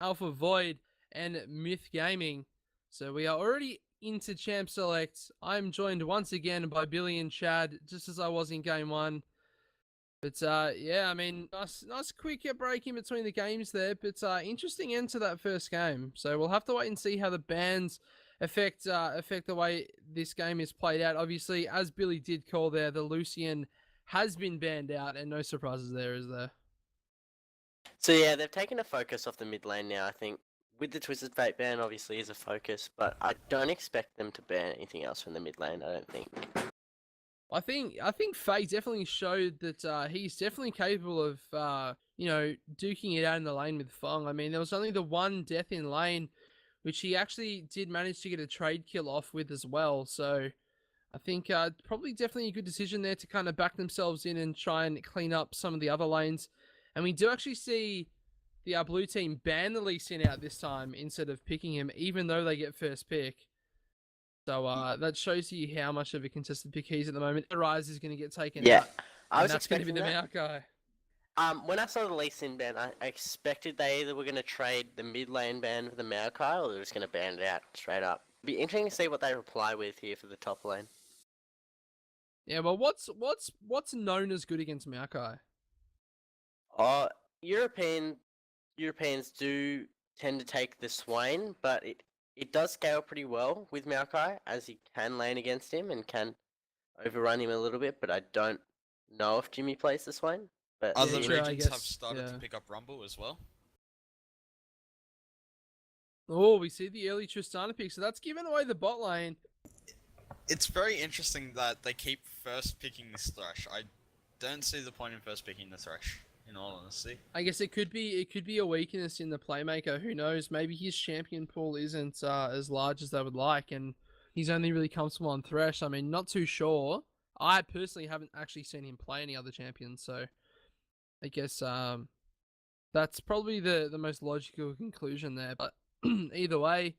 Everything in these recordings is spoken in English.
Alpha Void, and Myth Gaming. So we are already into Champ Select. I'm joined once again by Billy and Chad, just as I was in Game 1. But yeah, I mean, nice quick break in between the games there. But interesting end to that first game. So we'll have to wait and see how the bans affect the way this game is played out. Obviously, as Billy did call there, the Lucian has been banned out, and no surprises there, is there? So yeah, they've taken a focus off the mid lane now, I think. With the Twisted Fate ban, obviously, is a focus, but I don't expect them to ban anything else from the mid lane, I don't think. I think Faye definitely showed that he's definitely capable of duking it out in the lane with Fong. I mean, there was only the one death in lane, which he actually did manage to get a trade kill off with as well. So I think probably definitely a good decision there to kind of back themselves in and try and clean up some of the other lanes. And we do actually see the blue team ban the Lee Sin out this time instead of picking him, even though they get first pick. So that shows you how much of a contested pick he's at the moment. The Rise is going to get taken Yeah, out, I and was that's going to be expecting the that. Mount guy. When I saw the Lee Sin ban, I expected they either were going to trade the mid lane ban for the Maokai, or they were just going to ban it out straight up. It'd be interesting to see what they reply with here for the top lane. Yeah, well, what's known as good against Maokai? Oh, Europeans do tend to take the Swain, but it does scale pretty well with Maokai, as he can lane against him and can overrun him a little bit, but I don't know if Jimmy plays the Swain. But Other true, I regions have guess. started to Yeah. pick up Rumble as well. Oh, we see the early Tristana pick, so that's given away the bot lane. It's very interesting that they keep first picking this Thresh. I don't see the point in first picking the Thresh, in all honesty. I guess it could be a weakness in the playmaker. Who knows? Maybe his champion pool isn't as large as they would like, and he's only really comfortable on Thresh. I mean, not too sure. I personally haven't actually seen him play any other champions, so I guess that's probably the most logical conclusion there. But either way,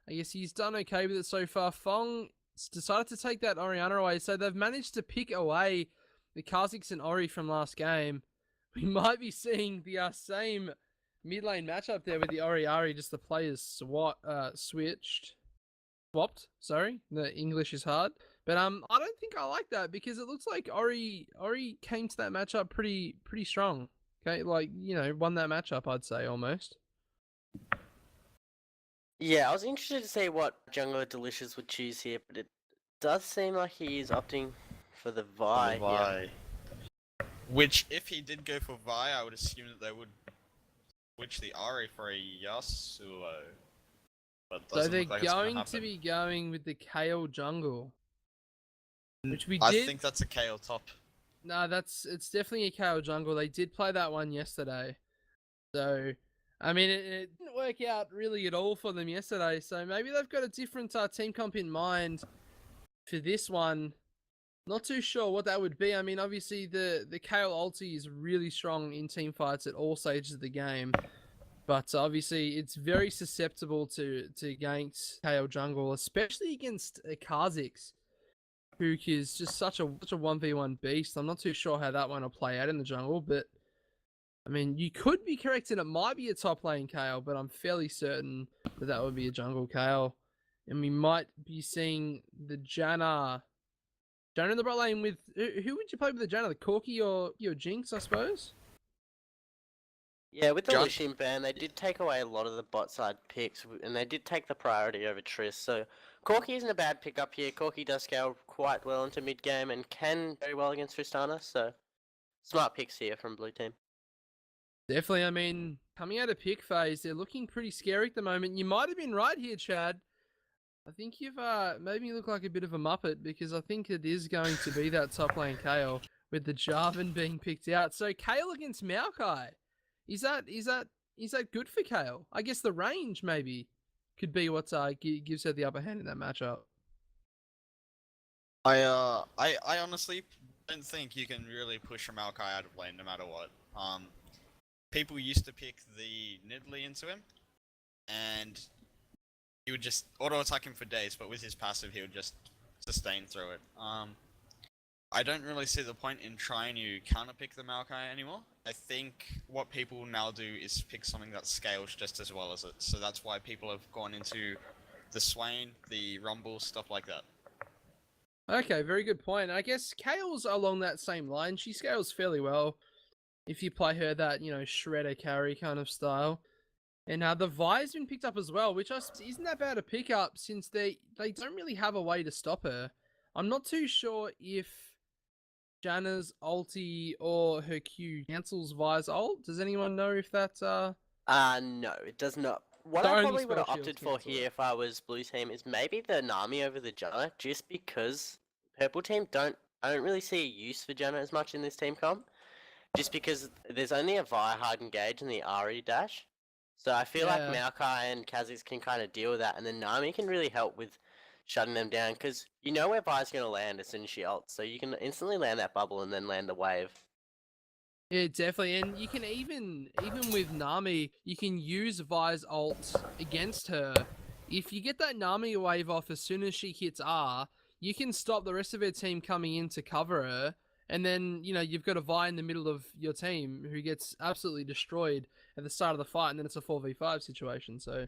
I guess he's done okay with it so far. Fong decided to take that Orianna away, so they've managed to pick away the Kha'Zix and Ori from last game. We might be seeing the same mid lane matchup there with the Ori, just the players swapped. Sorry, the English is hard, but I don't think I like that because it looks like Ori came to that matchup pretty strong. Okay, like won that matchup, I'd say almost. yeah, I was interested to see what Jungler Delicious would choose here, but it does seem like he is opting for the Vi. Vi. Which, if he did go for Vi, I would assume that they would switch the Ari for a Yasuo. But So they're like going to be going with the Kale jungle, which we I did. think that's a Kale top. No, it's definitely a Kale jungle. They did play that one yesterday, so I mean it didn't work out really at all for them yesterday. So maybe they've got a different team comp in mind for this one. Not too sure what that would be. I mean, obviously the Kale ulti is really strong in team fights at all stages of the game, but obviously it's very susceptible to ganks Kale jungle, especially against Kha'Zix, who is just such a 1v1 beast. I'm not too sure how that one will play out in the jungle, but I mean, you could be correct and it might be a top lane Kale, but I'm fairly certain that would be a jungle Kale, and we might be seeing the Janna in the bot lane with who would you play with the Janna? The Corki or your Jinx, I suppose? Yeah, with the Lucian ban, they did take away a lot of the bot side picks, and they did take the priority over Triss. So Corki isn't a bad pickup here. Corki does scale quite well into mid game and can very well against Tristana. So smart picks here from blue team. Definitely. I mean, coming out of pick phase, they're looking pretty scary at the moment. You might have been right here, Chad. I think you've made me look like a bit of a muppet because I think it is going to be that top lane Kale with the Jarvan being picked out. So Kale against Maokai. Is that good for Kale? I guess the range maybe could be what gives her the upper hand in that matchup. I honestly don't think you can really push a Maokai out of lane no matter what. People used to pick the Nidalee into him, and he would just auto attack him for days, but with his passive he would just sustain through it. I don't really see the point in trying to counterpick the Maokai anymore. I think what people now do is pick something that scales just as well as it. So that's why people have gone into the Swain, the Rumble, stuff like that. Okay, very good point. I guess Kale's along that same line. She scales fairly well if you play her that, shredder carry kind of style. And the Vi's been picked up as well, which isn't that bad a pickup since they don't really have a way to stop her. I'm not too sure if Janna's ulti or her Q cancels Vi's ult. Does anyone know if that's No, it does not. What The I only probably would have spell shield opted for cancel it. here if I was blue team is maybe the Nami over the Janna, just because purple team I don't really see a use for Janna as much in this team comp. Just because there's only a Vi hard engage and the Ari dash. So I feel like Yeah. Maokai and Kha'Zix can kind of deal with that, and then Nami can really help with shutting them down, because you know where Vi's going to land as soon as she ults, so you can instantly land that bubble and then land the wave. Yeah, definitely. And you can even with Nami, you can use Vi's ult against her. If you get that Nami wave off as soon as she hits R, you can stop the rest of her team coming in to cover her. And then, you've got a Vi in the middle of your team who gets absolutely destroyed at the start of the fight, and then it's a 4v5 situation. So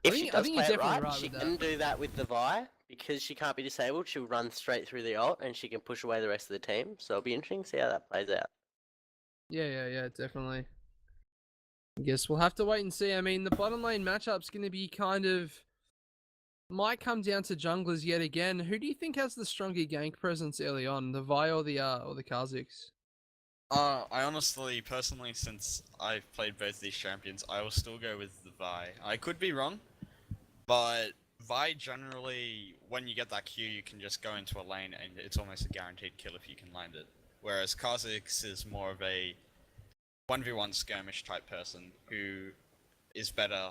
If she I does think play you're it definitely right, right she with can that. do that with the Vi, because she can't be disabled, she'll run straight through the ult, and she can push away the rest of the team, so it'll be interesting to see how that plays out. Yeah, definitely. I guess we'll have to wait and see. I mean, the bottom lane matchup's going to be might come down to junglers yet again. Who do you think has the stronger gank presence early on, the Vi or the Kha'Zix? I honestly, personally, since I've played both these champions, I will still go with the Vi. I could be wrong, but Vi generally, when you get that Q, you can just go into a lane and it's almost a guaranteed kill if you can land it. Whereas Kha'Zix is more of a 1v1 skirmish type person who is better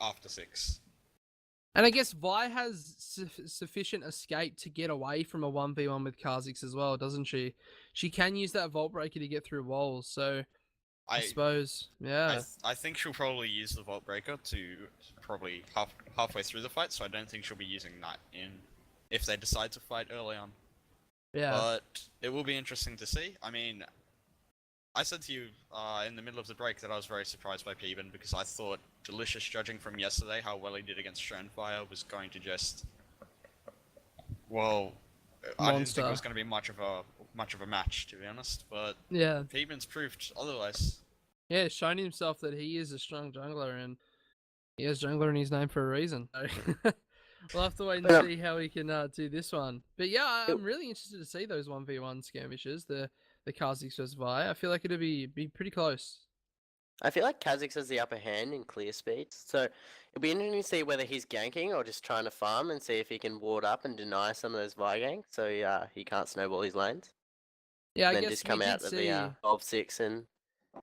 after 6. And I guess Vi has sufficient escape to get away from a 1v1 with Kha'Zix as well, doesn't she? She can use that Vault Breaker to get through walls, so I suppose, yeah. I think she'll probably use the Vault Breaker to probably halfway through the fight, so I don't think she'll be using that if they decide to fight early on. Yeah. But it will be interesting to see. I mean, I said to you in the middle of the break that I was very surprised by Peeben, because I thought, Delicious, judging from yesterday how well he did against Stonefire, was going to just... Well, I didn't think it was going to be much of a match, to be honest, but yeah. Peeben's proved otherwise. Yeah, shown himself that he is a strong jungler, and he has jungler in his name for a reason. So we'll have to wait and see how he can do this one. But yeah, I'm really interested to see those 1v1 skirmishes, the Kha'Zix vs Vi. I feel like it'll be pretty close. I feel like Kha'Zix has the upper hand in clear speeds, so it'll be interesting to see whether he's ganking or just trying to farm and see if he can ward up and deny some of those Vi ganks, so he can't snowball his lanes. Yeah, and I then guess just come we out did of see... the 12-6 and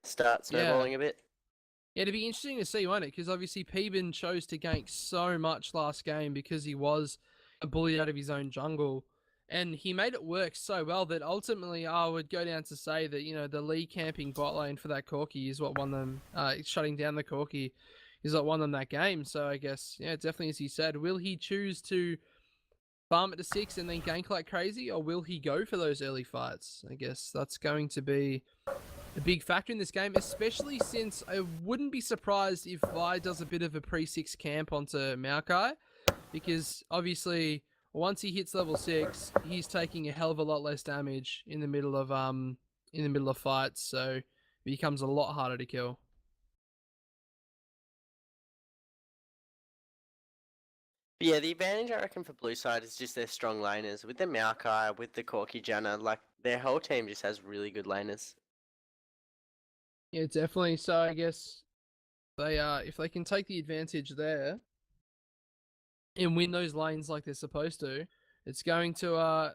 start snowballing a bit. Yeah, it'd be interesting to see, won't it? Because obviously Peeben chose to gank so much last game because he was bullied out of his own jungle. And he made it work so well that ultimately I would go down to say that, the Lee camping bot lane for that Corki is what won them, shutting down the Corki is what won them that game. So I guess, yeah, definitely as he said, will he choose to farm it to 6 and then gank like crazy, or will he go for those early fights? I guess that's going to be a big factor in this game, especially since I wouldn't be surprised if Vi does a bit of a pre-6 camp onto Maokai, because obviously once he hits level 6, he's taking a hell of a lot less damage in the middle of fights, so it becomes a lot harder to kill. But yeah, the advantage I reckon for blue side is just their strong laners. With the Maokai, with the Corki Janna, like their whole team just has really good laners. Yeah, definitely. So I guess they if they can take the advantage there and win those lanes like they're supposed to, it's going to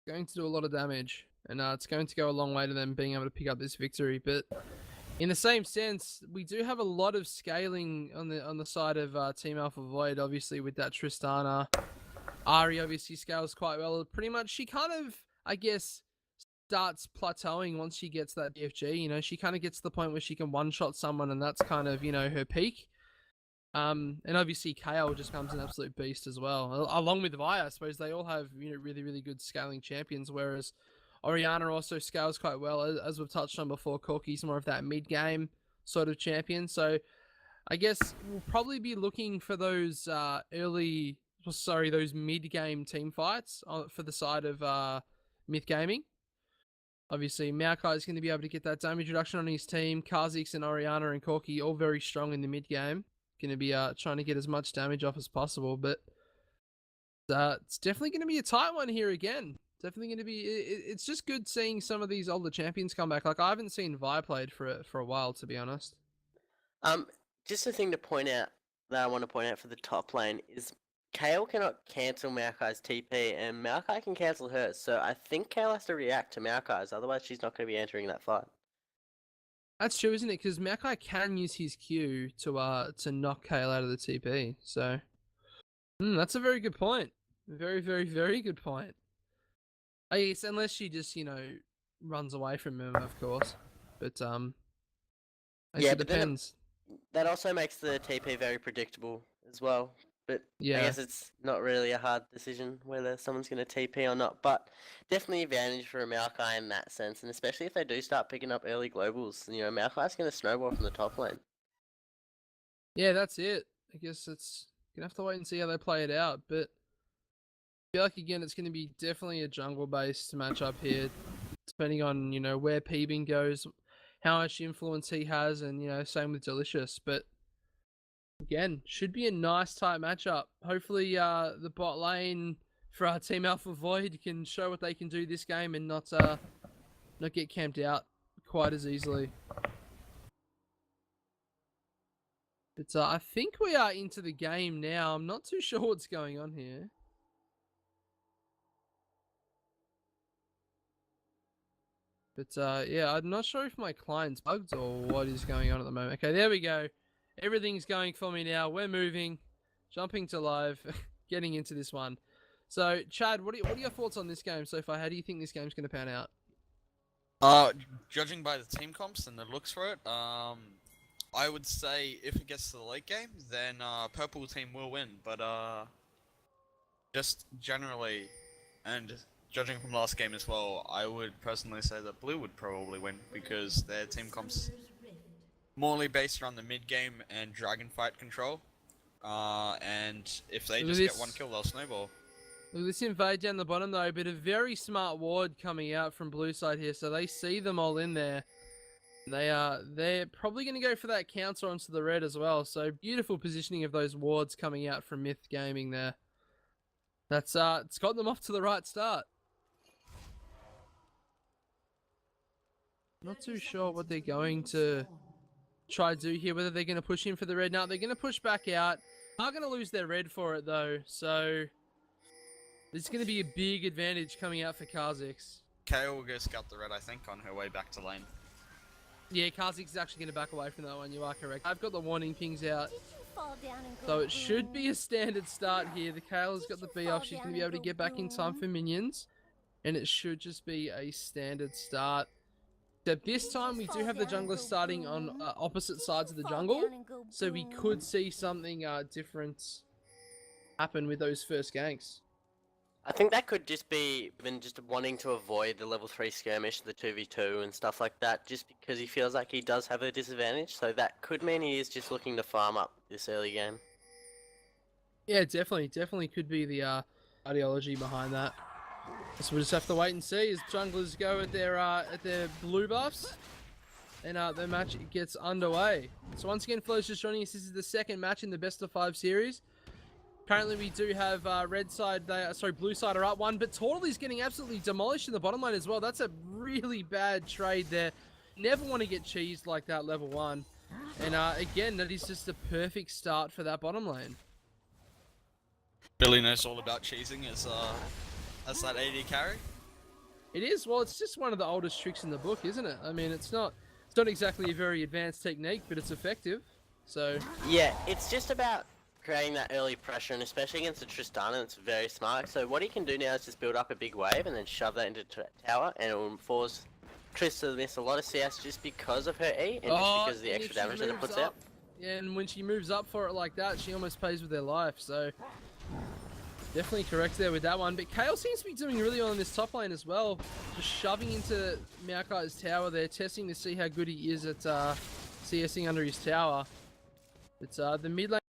do a lot of damage, and it's going to go a long way to them being able to pick up this victory. But in the same sense, we do have a lot of scaling on the side of Team Alpha Void, obviously with that Tristana. Ari obviously scales quite well. Pretty much, she kind of, I guess, starts plateauing once she gets that BFG. She kind of gets to the point where she can one-shot someone, and that's kind of, her peak. And obviously KO just becomes an absolute beast as well. Along with Vi, I suppose they all have really really good scaling champions. Whereas Oriana also scales quite well, as we've touched on before. Corki's more of that mid game sort of champion. So I guess we'll probably be looking for those those mid game team fights for the side of Myth Gaming. Obviously, Maokai is going to be able to get that damage reduction on his team. Kha'Zix and Oriana and Corki all very strong in the mid game. Going to be trying to get as much damage off as possible, but it's definitely going to be a tight one here again. Definitely going to be. It's just good seeing some of these older champions come back. Like I haven't seen Vi played for a while, to be honest. Just a thing to point out that I want to point out for the top lane is Kale cannot cancel Maokai's TP, and Maokai can cancel hers. So I think Kale has to react to Maokai's, otherwise she's not going to be entering that fight. That's true, isn't it? Because Maokai can use his Q to knock Kale out of the TP. So, that's a very good point. Very, very, very good point. I guess unless she just runs away from him, of course. But Yeah, it but depends. That also makes the TP very predictable as well. But Yeah. I guess it's not really a hard decision whether someone's going to TP or not. But definitely advantage for a Maokai in that sense. And especially if they do start picking up early globals, Maokai's going to snowball from the top lane. Yeah, that's it. I guess it's going to have to wait and see how they play it out. But I feel like, again, it's going to be definitely a jungle-based matchup here. Depending on, where Peebing goes, how much influence he has, and, same with Delicious. But again, should be a nice tight matchup. Hopefully, the bot lane for our Team Alpha Void can show what they can do this game and not get camped out quite as easily. But I think we are into the game now. I'm not too sure what's going on here. But yeah, I'm not sure if my client's bugged or what is going on at the moment. Okay, there we go. Everything's going for me now. We're moving, jumping to live, getting into this one. So, Chad, what are your thoughts on this game so far? How do you think this game's going to pan out? Judging by the team comps and the looks for it, I would say if it gets to the late game, then purple team will win. But just generally, and judging from last game as well, I would personally say that blue would probably win because their team comps morely based around the mid game and dragon fight control. And if they just get one kill, they'll snowball. This invade down the bottom though, but a very smart ward coming out from blue side here, so they see them all in there. They're probably going to go for that counter onto the red as well. So beautiful positioning of those wards coming out from Myth Gaming there. That's it's got them off to the right start. Not too sure what they're going to try to do here, whether they're going to push in for the red. No, they're going to push back out. Are going to lose their red for it though, so this is going to be a big advantage coming out for Kha'Zix. KO will go scout the red, I think, on her way back to lane. Yeah, Kha'Zix is actually going to back away from that one, you are correct. I've got the warning pings out. So it should be a standard start here. The Kayla's got the B off, she's going to be able to get back in time for minions. And it should just be a standard start. Except this time we do have the jungler starting on opposite sides of the jungle. So we could see something different happen with those first ganks. I think that could just be even just wanting to avoid the level 3 skirmish, the 2v2 and stuff like that, just because he feels like he does have a disadvantage. So that could mean he is just looking to farm up this early game. Yeah, definitely could be the ideology behind that. So we'll just have to wait and see as junglers go at their blue buffs, and the match gets underway. So once again, Flo's just joining us. This is the second match in the best of 5 series. Currently, we do have blue side are up one, but Tortle's getting absolutely demolished in the bottom lane as well. That's a really bad trade there. Never want to get cheesed like that level 1. And again, that is just a perfect start for that bottom lane. Billy knows all about cheesing as that AD carry. It is. Well, it's just one of the oldest tricks in the book, isn't it? I mean, it's not exactly a very advanced technique, but it's effective. So yeah, it's just about creating that early pressure, and especially against the Tristana, it's very smart. So what he can do now is just build up a big wave and then shove that into tower, and it will force Triss to miss a lot of CS just because of her E, and just because of the extra damage that it puts out. and when she moves up for it like that, she almost pays with her life. So definitely correct there with that one. But Kale seems to be doing really well in this top lane as well. Just shoving into Maokai's tower there, testing to see how good he is at CSing under his tower. But the mid lane